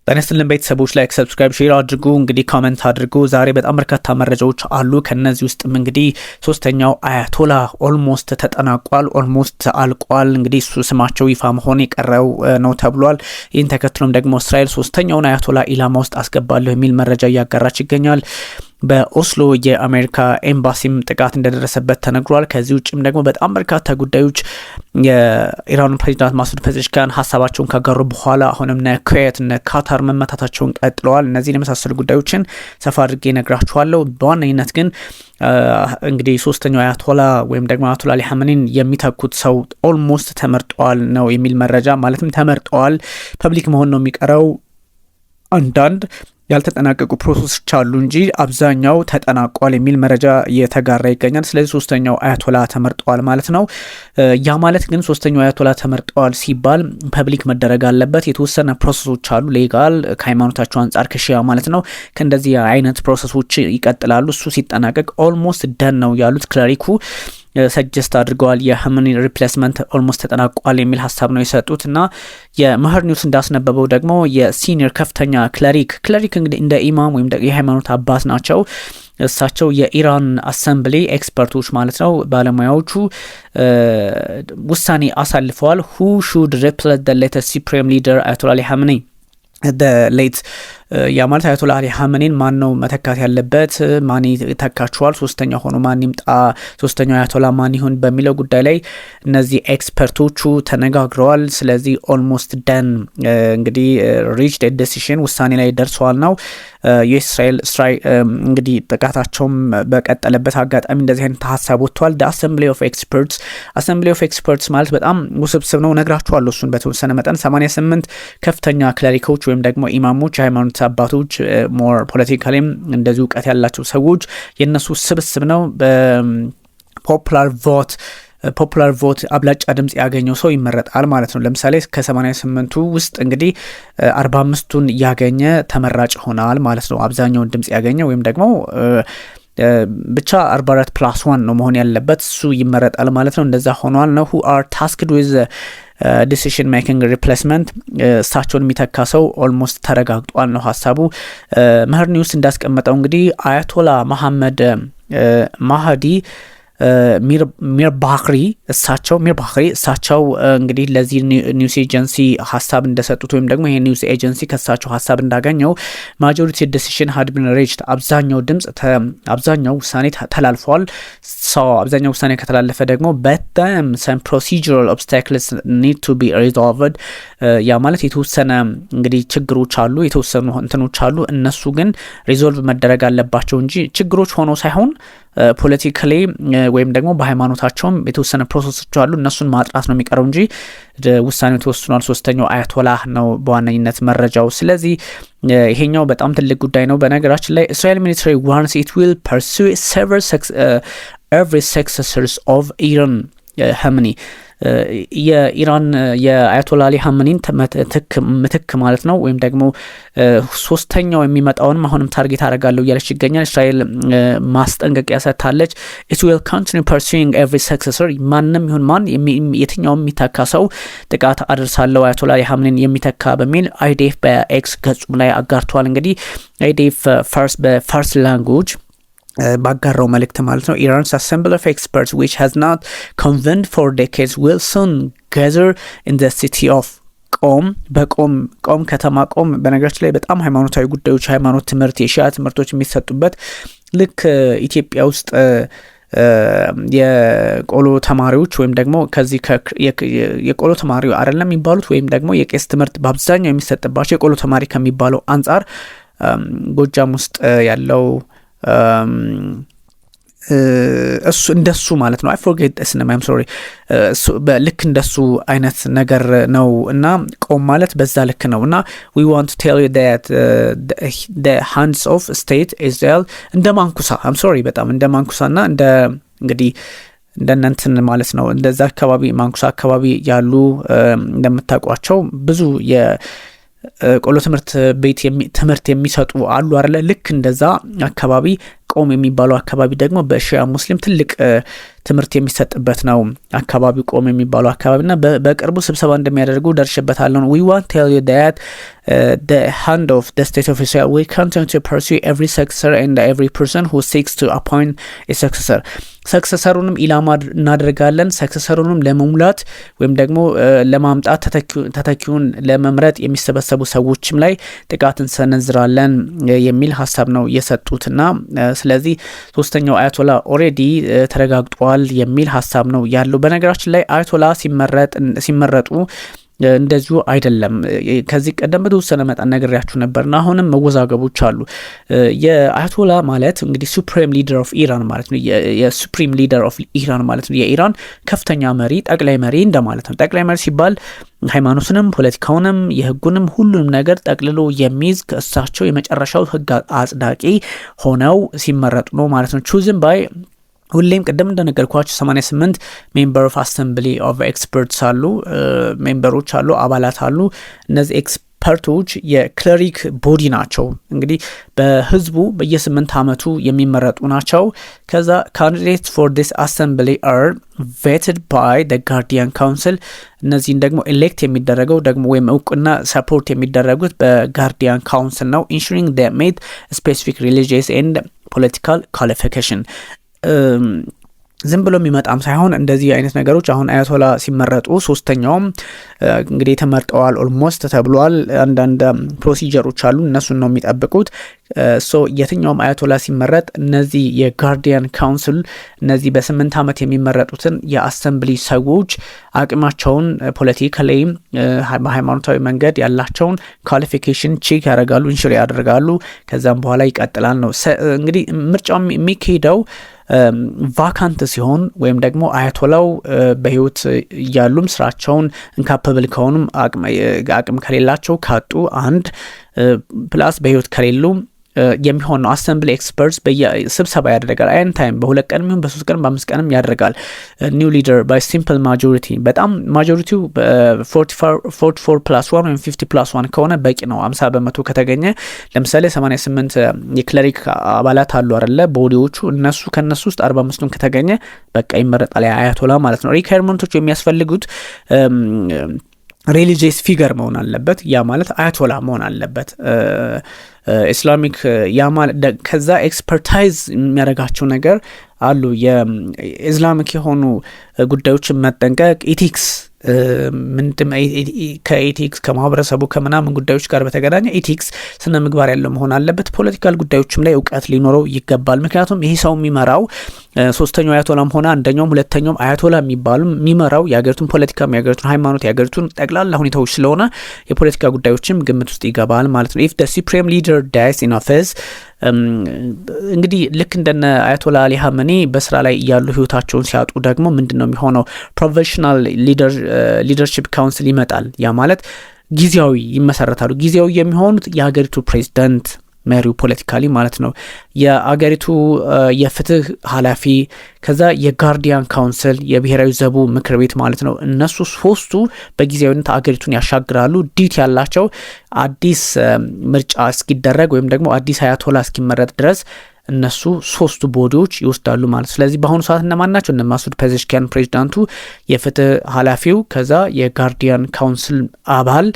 ጤናስጥልን ቤተሰቦች ላይክ ሰብስክራይብ ሼር አድርጉ እንግዲህ ኮሜንት አድርጉ። ዛሬ በጣም በርካታ መረጃዎች አሉ። ከነዚህ ውስጥም እንግዲህ ሶስተኛው አያቶላ ኦልሞስት ተጠናቋል፣ ኦልሞስት አልቋል። እንግዲህ እሱ ስማቸው ይፋ መሆን የቀረው ነው ተብሏል። ይህን ተከትሎም ደግሞ እስራኤል ሶስተኛውን አያቶላ ኢላማ ውስጥ አስገባለሁ የሚል መረጃ እያጋራች ይገኛል። በኦስሎ የአሜሪካ ኤምባሲም ጥቃት እንደደረሰበት ተነግሯል። ከዚህ ውጭም ደግሞ በጣም በርካታ ጉዳዮች የኢራኑ ፕሬዚዳንት ማሱድ ፔዜሽኪያን ሀሳባቸውን ካጋሩ በኋላ አሁንም ኩዌት ካታር መመታታቸውን ቀጥለዋል። እነዚህን የመሳሰሉ ጉዳዮችን ሰፋ አድርጌ ነግራችኋለሁ። በዋነኝነት ግን እንግዲህ ሶስተኛው አያቶላ ወይም ደግሞ አያቶላ አሊ ሀመኒን የሚተኩት ሰው ኦልሞስት ተመርጠዋል ነው የሚል መረጃ። ማለትም ተመርጠዋል፣ ፐብሊክ መሆን ነው የሚቀረው። አንዳንድ ያልተጠናቀቁ ፕሮሰሶች አሉ እንጂ አብዛኛው ተጠናቋል የሚል መረጃ እየተጋራ ይገኛል። ስለዚህ ሶስተኛው አያቶላ ተመርጠዋል ማለት ነው። ያ ማለት ግን ሶስተኛው አያቶላ ተመርጠዋል ሲባል ፐብሊክ መደረግ አለበት። የተወሰነ ፕሮሰሶች አሉ ሌጋል፣ ከሃይማኖታቸው አንጻር ከሺያ ማለት ነው። ከእንደዚህ አይነት ፕሮሰሶች ይቀጥላሉ። እሱ ሲጠናቀቅ ኦልሞስት ደን ነው ያሉት ክለሪኩ ሰጀስት አድርገዋል። የሀመኒ ሪፕሌስመንት ኦልሞስት ተጠናቋል የሚል ሀሳብ ነው የሰጡት። እና የመህር ኒውስ እንዳስነበበው ደግሞ የሲኒየር ከፍተኛ ክለሪክ እንግዲህ እንደ ኢማም ወይም የሃይማኖት አባት ናቸው። እሳቸው የኢራን አሰምብሊ ኤክስፐርቶች ማለት ነው፣ ባለሙያዎቹ ውሳኔ አሳልፈዋል። who should replace the latest supreme leader Ayatollah Ali Khamenei ሌት ያ ማለት አያቶላ አሊ ሀመኒን ማን ነው መተካት ያለበት፣ ማን ይተካቸዋል፣ ሶስተኛው ሆኖ ማን ይምጣ፣ ሶስተኛው አያቶላ ማን ይሁን በሚለው ጉዳይ ላይ እነዚህ ኤክስፐርቶቹ ተነጋግረዋል። ስለዚህ ኦልሞስት ደን እንግዲህ ሪችድ ዲሲሽን ውሳኔ ላይ ደርሰዋል ነው የእስራኤል እንግዲህ ጥቃታቸውም በቀጠለበት አጋጣሚ እንደዚህ አይነት ሀሳብ ወጥቷል። አሰምብሊ ኦፍ ኤክስፐርትስ ማለት በጣም ውስብስብ ነው፣ ነግራችኋለሁ እሱን በተወሰነ መጠን 88 ከፍተኛ ክለሪኮች ወይም ደግሞ ኢማሞች፣ የሃይማኖት አባቶች፣ ሞር ፖለቲካሊም እንደዚህ እውቀት ያላቸው ሰዎች የነሱ ስብስብ ነው። ፖፑላር ቮት አብላጫ ድምጽ ያገኘው ሰው ይመረጣል ማለት ነው። ለምሳሌ ከ88ቱ ውስጥ እንግዲህ 45ቱን ያገኘ ተመራጭ ሆናል ማለት ነው። አብዛኛውን ድምጽ ያገኘ ወይም ደግሞ ብቻ 44+1 ነው መሆን ያለበት፣ እሱ ይመረጣል ማለት ነው። እንደዛ ሆኗል ነው who are tasked with decision making replacement እሳቸውን የሚተካ ሰው ኦልሞስት ተረጋግጧል ነው ሀሳቡ። መህር ኒውስ እንዳስቀመጠው እንግዲህ አያቶላ መሐመድ ማህዲ ሚር ባክሪ እሳቸው እንግዲህ ለዚህ ኒውስ ኤጀንሲ ሀሳብ እንደሰጡት ወይም ደግሞ ይሄ ኒውስ ኤጀንሲ ከሳቸው ሀሳብ እንዳገኘው ማጆሪቲ ዲሲሽን had been reached አብዛኛው ውሳኔ ተላልፏል። አብዛኛው ውሳኔ ከተላለፈ ደግሞ but some procedural obstacles need to be resolved ያ ማለት የተወሰነ እንግዲህ ችግሮች አሉ፣ የተወሰኑ እንትኖች አሉ። እነሱ ግን ሪዞልቭ መደረግ አለባቸው እንጂ ችግሮች ሆኖ ሳይሆን ፖለቲካሊ ወይም ደግሞ በሃይማኖታቸውም የተወሰነ ፕሮሰሶች አሉ፣ እነሱን ማጥራት ነው የሚቀረው እንጂ ውሳኔው ተወስኗል። ሶስተኛው አያቶላ ነው በዋነኝነት መረጃው። ስለዚህ ይሄኛው በጣም ትልቅ ጉዳይ ነው። በነገራችን ላይ እስራኤል ሚሊተሪ ዋርንስ it will pursue every successors of Iran ሀመኒ የኢራን የአያቶላ አሊ ሀመኒን ምትክ ማለት ነው። ወይም ደግሞ ሶስተኛው የሚመጣውንም አሁንም ታርጌት አደርጋለሁ እያለች ይገኛል። እስራኤል ማስጠንቀቂያ ሰጥታለች። it will continue pursuing every successor ማንም ይሁን ማን የትኛውም የሚተካ ሰው ጥቃት አደርሳለሁ አያቶላ አሊ ሀመኒን የሚተካ በሚል አይዲኤፍ በኤክስ ገጹም ላይ አጋርቷል። እንግዲህ አይዲኤፍ በፈርስት ላንጉዌጅ ባጋራው መልእክት ማለት ነው Iran's assembly of experts which has not convened for decades will soon gather in the city of ቆም ከተማ ቆም በነገራችን ላይ በጣም ሃይማኖታዊ ጉዳዮች፣ ሃይማኖት ትምህርት፣ የሺያ ትምህርቶች የሚሰጡበት ልክ ኢትዮጵያ ውስጥ የቆሎ ተማሪዎች ወይም ደግሞ ከዚህ የቆሎ ተማሪው አይደለም የሚባሉት ወይም ደግሞ የቄስ ትምህርት በአብዛኛው የሚሰጥባቸው የቆሎ ተማሪ ከሚባለው አንጻር ጎጃም ውስጥ ያለው እሱ እንደሱ ማለት ነው። I forget this name, I'm sorry ልክ እንደሱ አይነት ነገር ነው እና ቆም ማለት በዛ ልክ ነው እና we want to tell you that the hands of state Israel እንደ ማንኩሳ I'm sorry በጣም እንደ ማንኩሳና እንደ እንግዲህ እንደነንትን ማለት ነው እንደዛ አካባቢ ማንኩሳ አካባቢ ያሉ እንደምታውቋቸው ብዙ ቆሎ ትምህርት ቤት ትምህርት የሚሰጡ አሉ አይደለ? ልክ እንደዛ አካባቢ ቆም የሚባለው አካባቢ ደግሞ በሺያ ሙስሊም ትልቅ ትምህርት የሚሰጥበት ነው። አካባቢው ቆም የሚባለው አካባቢና በቅርቡ ስብሰባ እንደሚያደርጉ ደርሽበታለሁ። we want to tell you that the hand of the state official will continue to pursue every successor and every person who seeks to appoint a successor. ሰክሰሰሩንም ኢላማ እናደርጋለን። ሰክሰሰሩንም ለመሙላት ወይም ደግሞ ለማምጣት ተተኪውን ለመምረጥ የሚሰበሰቡ ሰዎችም ላይ ጥቃት እንሰነዝራለን የሚል ሀሳብ ነው የሰጡትና ስለዚህ ሶስተኛው አያቶላ ኦሬዲ ተረጋግጧል የሚል ሀሳብ ነው ያለው። በነገራችን ላይ አያቶላ ሲመረጡ እንደዚሁ አይደለም። ከዚህ ቀደም በተወሰነ መጠን ነግሬያችሁ ነበርና አሁንም መወዛገቦች አሉ። የአያቶላ ማለት እንግዲህ ሱፕሪም ሊደር ኦፍ ኢራን ማለት ነው። የሱፕሪም ሊደር ኦፍ ኢራን ማለት ነው የኢራን ከፍተኛ መሪ፣ ጠቅላይ መሪ እንደማለት ነው። ጠቅላይ መሪ ሲባል ሃይማኖትንም፣ ፖለቲካውንም፣ የህጉንም ሁሉንም ነገር ጠቅልሎ የሚይዝ ከእሳቸው የመጨረሻው ህግ አጽዳቂ ሆነው ሲመረጡ ነው ማለት ነው። ቹዝን ባይ ሁሌም ቀደም እንደነገርኳችሁ 88 ሜምበር ኦፍ አሰምብሊ ኦፍ ኤክስፐርትስ አሉ፣ ሜምበሮች አሉ፣ አባላት አሉ። እነዚህ ኤክስፐርቶች የክለሪክ ቦዲ ናቸው። እንግዲህ በህዝቡ በየ8 ዓመቱ የሚመረጡ ናቸው። ከዛ ካንዲዴት ፎር ዲስ አሰምብሊ አር ቬትድ ባይ ደ ጋርዲያን ካውንስል። እነዚህን ደግሞ ኤሌክት የሚደረገው ደግሞ ወይም እውቅና ሰፖርት የሚደረጉት በጋርዲያን ካውንስል ነው። ኢንሹሪንግ ደ ሜት ስፔሲፊክ ሪሊጂየስ ኤንድ ፖለቲካል ኳሊፊኬሽን ዝም ብሎ የሚመጣም ሳይሆን እንደዚህ አይነት ነገሮች አሁን አያቶላ ሲመረጡ ሶስተኛውም እንግዲህ ተመርጠዋል ኦልሞስት ተብሏል። አንዳንድ ፕሮሲጀሮች አሉ እነሱን ነው የሚጠብቁት። የትኛውም አያቶላ ሲመረጥ እነዚህ የጋርዲያን ካውንስል እነዚህ በ8 ዓመት የሚመረጡትን የአሰምብሊ ሰዎች አቅማቸውን ፖለቲካሊ በሃይማኖታዊ መንገድ ያላቸውን ኳሊፊኬሽን ቼክ ያደርጋሉ፣ ኢንሹር ያደርጋሉ። ከዛም በኋላ ይቀጥላል ነው እንግዲህ ምርጫው የሚካሄደው ቫካንት ሲሆን ወይም ደግሞ አያቶላው በህይወት እያሉም ስራቸውን ኢንካፓብል ከሆኑም አቅም ከሌላቸው ካጡ አንድ ፕላስ በህይወት ከሌሉ የሚሆነው አሰምብሊ ኤክስፐርትስ በስብሰባ ያደርጋል። አይን ታይም በሁለት ቀንም ይሁን በ3 ቀንም በ5 ቀንም ያደርጋል። ኒው ሊደር ባይ ሲምፕል ማጆሪቲ በጣም ማጆሪቲው 44+1 ወይም 50+1 ከሆነ በቂ ነው። 50% ከተገኘ ለምሳሌ 88 የክለሪክ አባላት አሉ አይደለ ቦዲዎቹ እነሱ ከነሱ ውስጥ 45ቱን ከተገኘ በቃ ይመረጣል አያቶላ ማለት ነው። ሪኳየርመንቶቹ የሚያስፈልጉት ሪሊጂየስ ፊገር መሆን አለበት። ያ ማለት አያቶላ መሆን አለበት። ኢስላሚክ ያ ማለት ከዛ ኤክስፐርታይዝ የሚያደርጋቸው ነገር አሉ። የኢስላሚክ የሆኑ ጉዳዮችን መጠንቀቅ፣ ኢቲክስ ከኢቲክስ ከማህበረሰቡ ከምናምን ጉዳዮች ጋር በተገናኘ ኢቲክስ ስነ ምግባር ያለው መሆን አለበት። ፖለቲካል ጉዳዮችም ላይ እውቀት ሊኖረው ይገባል። ምክንያቱም ይሄ ሰው የሚመራው ሶስተኛው አያቶላም ሆነ አንደኛውም ሁለተኛውም አያቶላ የሚመራው የሀገሪቱን ፖለቲካ፣ የሀገሪቱን ሃይማኖት፣ የሀገሪቱን ጠቅላላ ሁኔታዎች ስለሆነ የፖለቲካ ጉዳዮችም ግምት ውስጥ ይገባል ማለት ነው። ኢፍ the supreme leader dies in office እንግዲህ ልክ እንደነ አያቶላ አሊ ሀመኒ በስራ ላይ ያሉ ህይወታቸውን ሲያጡ ደግሞ ምንድነው የሚሆነው? ፕሮፌሽናል ሊደርሺፕ ካውንስል ይመጣል። ያ ማለት ጊዜያዊ ይመሰረታሉ። ጊዜያዊ የሚሆኑት የሀገሪቱ ፕሬዝዳንት መሪው ፖለቲካሊ ማለት ነው፣ የአገሪቱ የፍትህ ኃላፊ፣ ከዛ የጋርዲያን ካውንስል የብሔራዊ ዘቡ ምክር ቤት ማለት ነው። እነሱ ሶስቱ በጊዜያዊነት አገሪቱን ያሻግራሉ። ዲት ያላቸው አዲስ ምርጫ እስኪደረግ ወይም ደግሞ አዲስ አያቶላ እስኪመረጥ ድረስ እነሱ ሶስቱ ቦዲዎች ይወስዳሉ ማለት። ስለዚህ በአሁኑ ሰዓት እነማን ናቸው? እነ ማሱድ ፔዜሽኪያን ፕሬዚዳንቱ፣ የፍትህ ኃላፊው፣ ከዛ የጋርዲያን ካውንስል አባል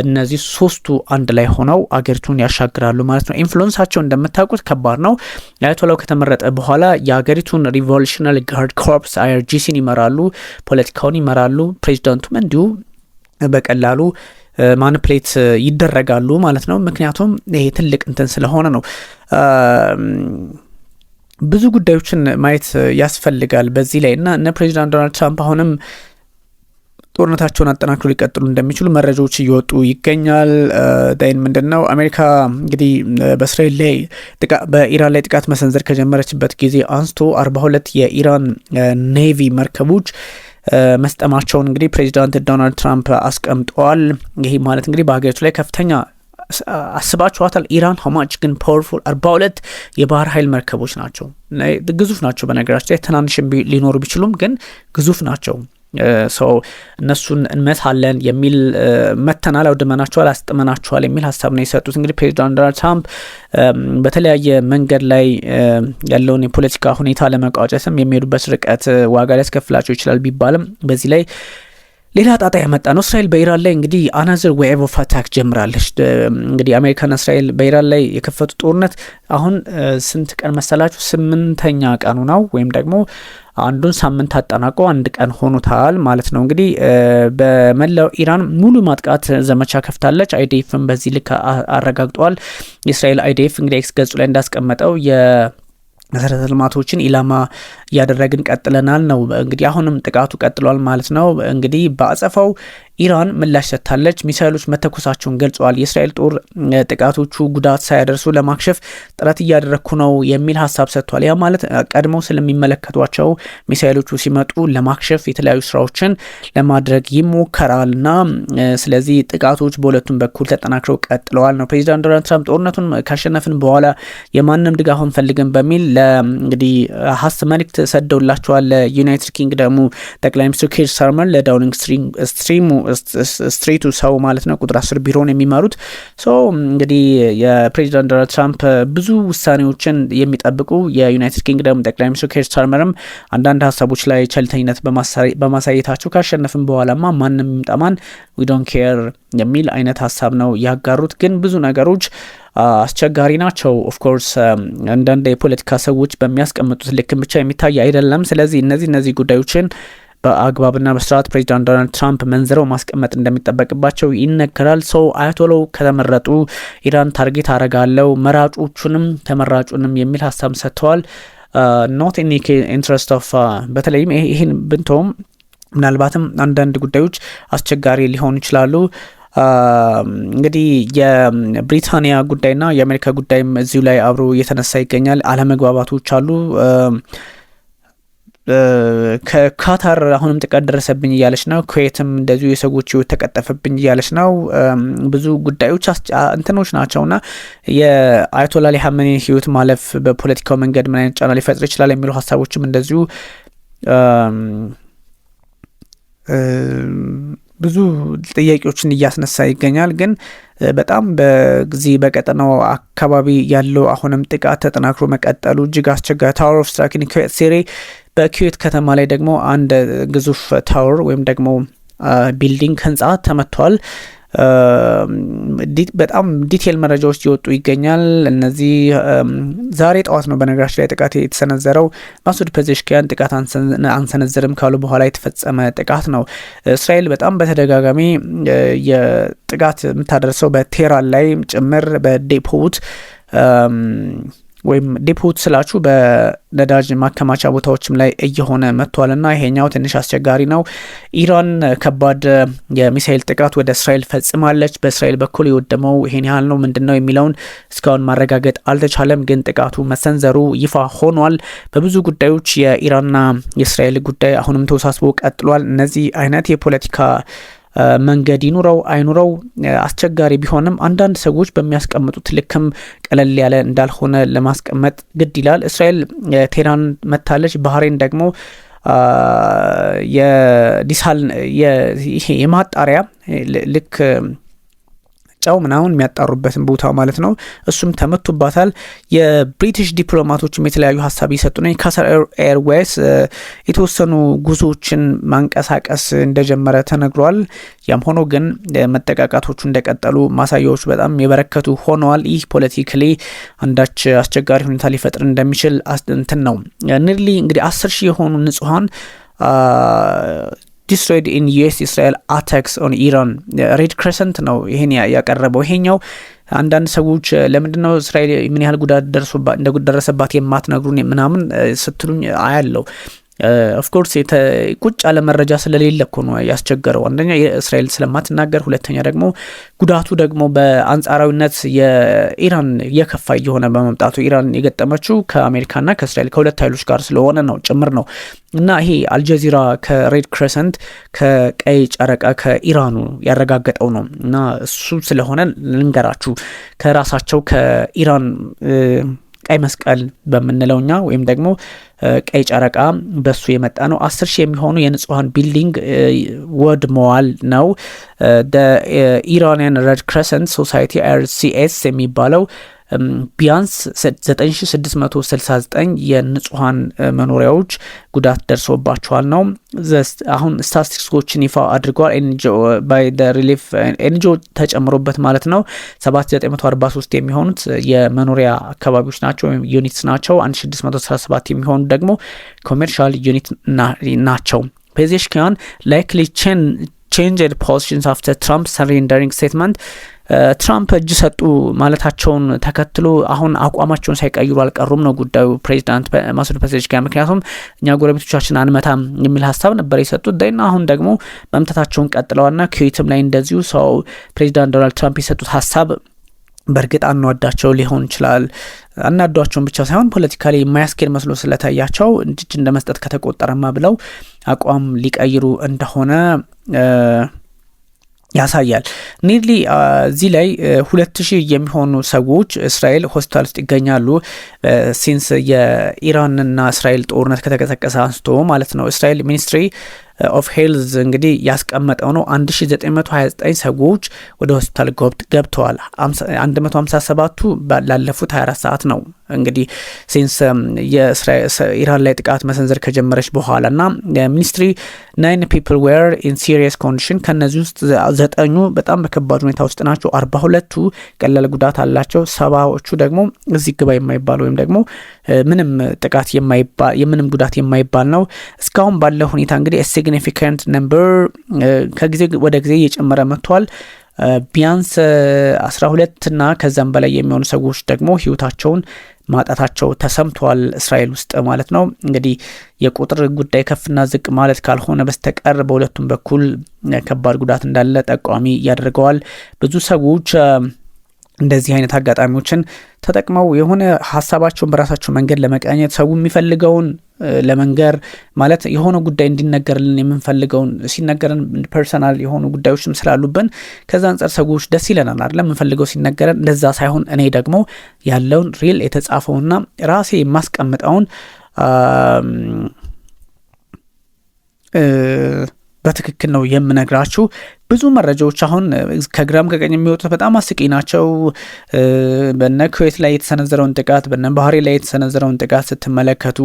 እነዚህ ሶስቱ አንድ ላይ ሆነው አገሪቱን ያሻግራሉ ማለት ነው። ኢንፍሉዌንሳቸው እንደምታውቁት ከባድ ነው። አያቶላው ከተመረጠ በኋላ የአገሪቱን ሪቮሉሽናሪ ጋርድ ኮርፕስ IRGCን ይመራሉ፣ ፖለቲካውን ይመራሉ። ፕሬዚዳንቱም እንዲሁ በቀላሉ ማኒፕሌት ይደረጋሉ ማለት ነው። ምክንያቱም ይሄ ትልቅ እንትን ስለሆነ ነው። ብዙ ጉዳዮችን ማየት ያስፈልጋል በዚህ ላይ እና እነ ፕሬዚዳንት ዶናልድ ትራምፕ አሁንም ጦርነታቸውን አጠናክሮ ሊቀጥሉ እንደሚችሉ መረጃዎች እየወጡ ይገኛል። ዳይን ምንድነው አሜሪካ እንግዲህ በኢራን ላይ ጥቃት መሰንዘር ከጀመረችበት ጊዜ አንስቶ 42 የኢራን ኔቪ መርከቦች መስጠማቸውን እንግዲህ ፕሬዚዳንት ዶናልድ ትራምፕ አስቀምጠዋል። ይሄ ማለት እንግዲህ በሀገሪቱ ላይ ከፍተኛ አስባችኋታል? ኢራን ሀማች ግን ፓወርፉል 42 የባህር ኃይል መርከቦች ናቸው። ግዙፍ ናቸው። በነገራችን ላይ ትናንሽ ሊኖሩ ቢችሉም ግን ግዙፍ ናቸው። ሰው እነሱን እንመታለን የሚል መተናል፣ አውድመናቸዋል፣ አስጥመናቸዋል የሚል ሀሳብ ነው የሰጡት። እንግዲህ ፕሬዚዳንት ዶናልድ ትራምፕ በተለያየ መንገድ ላይ ያለውን የፖለቲካ ሁኔታ ለመቋጨትም የሚሄዱበት ርቀት ዋጋ ሊያስከፍላቸው ይችላል ቢባልም በዚህ ላይ ሌላ ጣጣ ያመጣ ነው። እስራኤል በኢራን ላይ እንግዲህ አናዘር ዌቭ ኦፍ አታክ ጀምራለች። እንግዲህ አሜሪካና እስራኤል በኢራን ላይ የከፈቱ ጦርነት አሁን ስንት ቀን መሰላችሁ? 8ኛ ቀኑ ነው፣ ወይም ደግሞ አንዱን ሳምንት አጠናቆ 1 ቀን ሆኖታል ማለት ነው። እንግዲህ በመላው ኢራን ሙሉ ማጥቃት ዘመቻ ከፍታለች። አይዲኤፍም በዚህ ልክ አረጋግጧል። የእስራኤል አይዲኤፍ እንግዲህ ኤክስ ገጹ ላይ እንዳስቀመጠው መሰረተ ልማቶችን ኢላማ እያደረግን ቀጥለናል ነው። እንግዲህ አሁንም ጥቃቱ ቀጥሏል ማለት ነው። እንግዲህ በአጸፋው ኢራን ምላሽ ሰጥታለች። ሚሳይሎች መተኮሳቸውን ገልጸዋል። የእስራኤል ጦር ጥቃቶቹ ጉዳት ሳያደርሱ ለማክሸፍ ጥረት እያደረግኩ ነው የሚል ሀሳብ ሰጥቷል። ያ ማለት ቀድሞ ስለሚመለከቷቸው ሚሳይሎቹ ሲመጡ ለማክሸፍ የተለያዩ ስራዎችን ለማድረግ ይሞከራልና ስለዚህ ጥቃቶች በሁለቱም በኩል ተጠናክረው ቀጥለዋል ነው። ፕሬዚዳንት ዶናልድ ትራምፕ ጦርነቱን ካሸነፍን በኋላ የማንም ድጋፍ አንፈልግም በሚል እንግዲህ መልእክት ሰደውላቸዋል። ለዩናይትድ ኪንግደሙ ጠቅላይ ሚኒስትር ኪር ስታርመር ለዳውኒንግ ስትሪቱ ሰው ማለት ነው ቁጥር 10 ቢሮን የሚመሩት እንግዲህ የፕሬዚዳንት ዶናልድ ትራምፕ ብዙ ውሳኔዎችን የሚጠብቁ የዩናይትድ ኪንግደም ጠቅላይ ሚኒስትር ኪር ስታርመርም አንዳንድ ሀሳቦች ላይ ቸልተኝነት በማሳየታቸው ካሸነፍን በኋላማ ማንም ይምጣማን ዊ ዶንት ኬር የሚል አይነት ሀሳብ ነው ያጋሩት። ግን ብዙ ነገሮች አስቸጋሪ ናቸው። ኦፍኮርስ አንዳንድ የፖለቲካ ሰዎች በሚያስቀምጡት ልክ ብቻ የሚታይ አይደለም። ስለዚህ እነዚህ ጉዳዮችን በአግባብና በስርዓት ፕሬዚዳንት ዶናልድ ትራምፕ መንዝረው ማስቀመጥ እንደሚጠበቅባቸው ይነገራል። አያቶላው ከተመረጡ ኢራን ታርጌት አረጋለው መራጮቹንም ተመራጩንም የሚል ሀሳብ ሰጥተዋል። ኖት ኢን ኢንትረስት ኦፍ በተለይም ይህን ብንተውም ምናልባትም አንዳንድ ጉዳዮች አስቸጋሪ ሊሆኑ ይችላሉ። እንግዲህ የብሪታንያ ጉዳይና የአሜሪካ ጉዳይም እዚሁ ላይ አብሮ እየተነሳ ይገኛል። አለመግባባቶች አሉ። ከካታር አሁንም ጥቃት ደረሰብኝ እያለች ነው። ኩዌትም እንደዚሁ የሰዎች ህይወት ተቀጠፈብኝ እያለች ነው። ብዙ ጉዳዮች እንትኖች ናቸውና የአያቶላ አሊ ሀመኒ ህይወት ማለፍ በፖለቲካው መንገድ ምን አይነት ጫና ሊፈጥር ይችላል የሚሉ ሀሳቦችም እንደዚሁ ብዙ ጥያቄዎችን እያስነሳ ይገኛል። ግን በጣም በዚህ በቀጠናው አካባቢ ያለው አሁንም ጥቃት ተጠናክሮ መቀጠሉ እጅግ አስቸጋሪ ታወር ኦፍ ስትራይክ ኢን ኩዌት ሲሪ በኩዌት ከተማ ላይ ደግሞ አንድ ግዙፍ ታወር ወይም ደግሞ ቢልዲንግ ህንጻ ተመቷል። በጣም ዲቴል መረጃዎች ይወጡ ይገኛል። እነዚህ ዛሬ ጠዋት ነው በነገራችን ላይ ጥቃት የተሰነዘረው። ማሱድ ፔዜሽኪያን ጥቃት አንሰነዘርም ካሉ በኋላ የተፈጸመ ጥቃት ነው። እስራኤል በጣም በተደጋጋሚ የጥቃት የምታደርሰው በቴህራን ላይ ጭምር በዴፖት ወይም ዴፖት ስላችሁ በነዳጅ ማከማቻ ቦታዎችም ላይ እየሆነ መጥቷልና ይሄኛው ትንሽ አስቸጋሪ ነው። ኢራን ከባድ የሚሳኤል ጥቃት ወደ እስራኤል ፈጽማለች። በእስራኤል በኩል የወደመው ይሄን ያህል ነው ምንድነው የሚለውን እስካሁን ማረጋገጥ አልተቻለም። ግን ጥቃቱ መሰንዘሩ ይፋ ሆኗል። በብዙ ጉዳዮች የኢራንና የእስራኤል ጉዳይ አሁንም ተወሳስቦ ቀጥሏል። እነዚህ አይነት የፖለቲካ መንገድ ይኑረው አይኑረው አስቸጋሪ ቢሆንም አንዳንድ ሰዎች በሚያስቀምጡት ልክም ቀለል ያለ እንዳልሆነ ለማስቀመጥ ግድ ይላል። እስራኤል ቴህራን መታለች። ባህሬን ደግሞ የዲሳል ይሄ የማጣሪያ ልክ ጫው ምናምን የሚያጣሩበትን ቦታ ማለት ነው እሱም ተመቱባታል። የብሪቲሽ ዲፕሎማቶችም የተለያዩ ሀሳብ ይሰጡ ነው። ካታር ኤርዌይስ የተወሰኑ ጉዞዎችን ማንቀሳቀስ እንደጀመረ ተነግሯል። ያም ሆኖ ግን መጠቃቃቶቹ እንደቀጠሉ ማሳያዎች በጣም የበረከቱ ሆነዋል። ይህ ፖለቲካሊ አንዳች አስቸጋሪ ሁኔታ ሊፈጥር እንደሚችል እንትን ነው። ኒርሊ እንግዲህ 10,000 የሆኑ ንጹሃን destroyed in US Israel attacks on Iran ሬድ ክሬሰንት ነው ይሄን ያቀረበው። ይሄኛው አንዳንድ ሰዎች ለምንድነው እስራኤል ምን ያህል ጉዳት እንደደረሰባት የማትነግሩን ምናምን ስትሉኝ አያለው። ኦፍ ኮርስ ቁጭ ያለ መረጃ ስለሌለ እኮ ነው ያስቸገረው። አንደኛ የእስራኤል ስለማትናገር፣ ሁለተኛ ደግሞ ጉዳቱ ደግሞ በአንጻራዊነት የኢራን የከፋ የሆነ በመምጣቱ ኢራን የገጠመችው ከአሜሪካና ከእስራኤል ከሁለት ኃይሎች ጋር ስለሆነ ነው ጭምር ነው። እና ይሄ አልጀዚራ ከሬድ ክሬሰንት ከቀይ ጨረቃ ከኢራኑ ያረጋገጠው ነው። እና እሱ ስለሆነ ልንገራችሁ ከራሳቸው ከኢራን ቀይ መስቀል በምንለውኛ ወይም ደግሞ ቀይ ጨረቃ በሱ የመጣ ነው። 10,000 የሚሆኑ የንጹሃን ቢልዲንግ ወድመዋል ነው። ኢራኒያን ሬድ ክሬሰንት ሶሳይቲ RCS የሚባለው ቢያንስ 9669 የንጹሃን መኖሪያዎች ጉዳት ደርሶባቸዋል ነው። አሁን ስታቲስቲክሶችን ይፋ አድርገዋል ባይ ዘ ሪሊፍ ኤንጂኦ ተጨምሮበት ማለት ነው። 7943 የሚሆኑት የመኖሪያ አካባቢዎች ናቸው ወይም ዩኒትስ ናቸው። 1617 የሚሆኑት ደግሞ ኮሜርሻል ዩኒት ናቸው። ፔዜሽኪያን ላይክሊ changed positions after Trump surrendering statement ትራምፕ እጅ ሰጡ ማለታቸውን ተከትሎ አሁን አቋማቸውን ሳይቀይሩ አልቀሩም ነው ጉዳዩ። ፕሬዚዳንት ማሱድ ፔዜሽኪያን ምክንያቱም እኛ ጎረቤቶቻችን አንመታም የሚል ሀሳብ ነበር የሰጡት። ደይና አሁን ደግሞ መምታታቸውን ቀጥለዋልና ኩዌትም ላይ እንደዚሁ ሰው ፕሬዚዳንት ዶናልድ ትራምፕ የሰጡት ሀሳብ በእርግጥ አናወዳቸው ሊሆን ይችላል። አናዷቸውን ብቻ ሳይሆን ፖለቲካሊ የማያስኬድ መስሎ ስለታያቸው እጅ እንደመስጠት ከተቆጠረማ ብለው አቋም ሊቀይሩ እንደሆነ ያሳያል። ኒርሊ እዚህ ላይ 2000 የሚሆኑ ሰዎች እስራኤል ሆስፒታል ውስጥ ይገኛሉ። ሲንስ የኢራንና እስራኤል ጦርነት ከተቀሰቀሰ አንስቶ ማለት ነው። እስራኤል ሚኒስትሪ ኦፍ ሄልዝ እንግዲህ ያስቀመጠው ነው 1929 ሰዎች ወደ ሆስፒታል ገብተዋል። 157ቱ ላለፉት 24 ሰዓት ነው እንግዲህ ሲንስ የኢራን ላይ ጥቃት መሰንዘር ከጀመረች በኋላና ሚኒስትሪ 9 people were in serious condition ከነዚህ ውስጥ 9ኙ በጣም በከባድ ሁኔታ ውስጥ ናቸው። 42ቱ ቀላል ጉዳት አላቸው። 70ዎቹ ደግሞ እዚህ ግባ የማይባል ወይም ደግሞ ምንም ጥቃት የማይባል የምንም ጉዳት የማይባል ነው። እስካሁን ባለው ሁኔታ እንግዲህ significant number ከጊዜ ወደ ጊዜ እየጨመረ መጥቷል። ቢያንስ 12 እና ከዛም በላይ የሚሆኑ ሰዎች ደግሞ ህይወታቸውን ማጣታቸው ተሰምቷል እስራኤል ውስጥ ማለት ነው። እንግዲህ የቁጥር ጉዳይ ከፍና ዝቅ ማለት ካልሆነ በስተቀር በሁለቱም በኩል ከባድ ጉዳት እንዳለ ጠቋሚ ያደርገዋል። ብዙ ሰዎች እንደዚህ አይነት አጋጣሚዎችን ተጠቅመው የሆነ ሀሳባቸውን በራሳቸው መንገድ ለመቃኘት ሰው የሚፈልገውን ለመንገር ማለት የሆነ ጉዳይ እንዲነገርልን የምንፈልገውን ሲነገረን ፐርሰናል የሆኑ ጉዳዮችም ስላሉብን ከዛ አንፃር ሰዎች ደስ ይለናል አይደል? የምንፈልገው ሲነገረን እንደዛ ሳይሆን እኔ ደግሞ ያለውን ሪል የተጻፈውና ራሴ የማስቀምጠውን በትክክል ነው የምነግራችሁ። ብዙ መረጃዎች አሁን ከግራም ከቀኝ የሚወጡት በጣም አስቂኝ ናቸው። በነ ኩዌት ላይ የተሰነዘረውን ጥቃት በነ ባህሬን ላይ የተሰነዘረውን ጥቃት ስትመለከቱ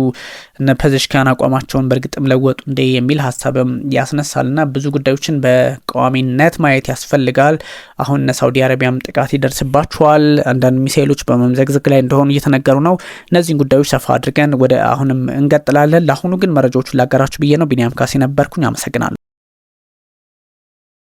እነ ፔዜሽኪያን አቋማቸውን በእርግጥም ለወጡ እንደ የሚል ሀሳብም ያስነሳልና ብዙ ጉዳዮችን በቋሚነት ማየት ያስፈልጋል። አሁን እነ ሳውዲ አረቢያም ጥቃት ይደርስባቸዋል። አንዳንድ ሚሳኤሎች በመምዘግዘግ ላይ እንደሆኑ እየተነገሩ ነው። እነዚህን ጉዳዮች ሰፋ አድርገን ወደ አሁንም እንቀጥላለን። ለአሁኑ ግን መረጃዎቹን ላጋራችሁ ብዬ ነው። ቢኒያም ካሴ ነበርኩኝ። አመሰግናለሁ።